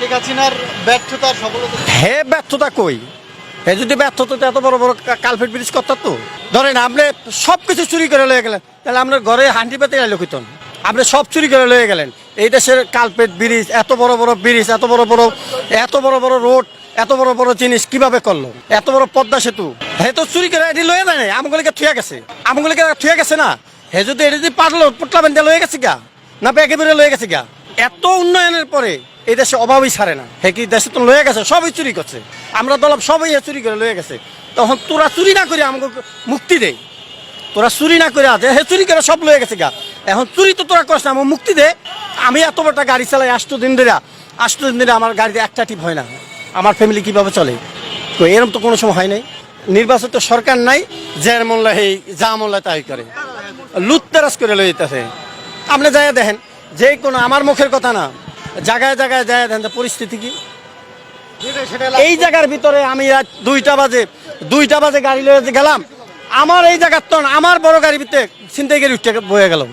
শেখ হাসিনার ব্যর্থতার সফলতা হে ব্যর্থতা কই? হে যদি ব্যর্থতা এত বড় বড় কালপেট ব্রিজ করতো তো ধরেন আপনি সব কিছু চুরি করে লয়ে গেলেন, তাহলে আপনার ঘরে হান্ডি পেতে এলো কইতেন। আপনি সব চুরি করে লয়ে গেলেন। এই দেশের কালপেট ব্রিজ, এত বড় বড় ব্রিজ, এত বড় বড় রোড, এত বড় বড় জিনিস কিভাবে করলো? এত বড় পদ্মা সেতু হে তো চুরি করে এটি লয়ে যায় নাই, আমগুলিকে থুয়ে গেছে। আমগুলিকে থুয়ে গেছে না, হে যদি এটি পারলো পুটলা বেঁধে লয়ে গেছে গা, না ব্যাগে বেড়ে লয়ে গেছে গা। এত উন্নয়নের পরে এই দেশে অভাবই ছাড়ে না। হে কি দেশে তো লয়ে গেছে, সবই চুরি করছে। আমরা দলব সবই চুরি করে লয়ে গেছে। তখন তোরা চুরি না করে আমাকে মুক্তি দে। তোরা চুরি না করে আছে, হে চুরি করে সব লয়ে গেছে গা। এখন চুরি তো তোরা করছ না, আমার মুক্তি দে। আমি এত বড়টা গাড়ি চালাই 8 দিন ধরে আমার গাড়িতে একটা টিপ হয় না। আমার ফ্যামিলি কিভাবে চলে? তো এরকম তো কোনো সময় হয় নাই। নির্বাচিত সরকার নাই, যার মোল্লা এই যা মোল্লা তাই করে, লুটতারাজ করে লয়ে যেতেছে। আপনি যাই দেখেন, যে কোনো আমার মুখের কথা না, জায়গায় জায়গায় যায় দেখেন পরিস্থিতি কি। এই জায়গার ভিতরে আমি রাত 2টা বাজে গাড়ি লয়ে গেলাম, আমার এই জায়গার তো আমার বড় গাড়ির ভিতরে ছিনতাই করে উঠে বয়ে গেলাম।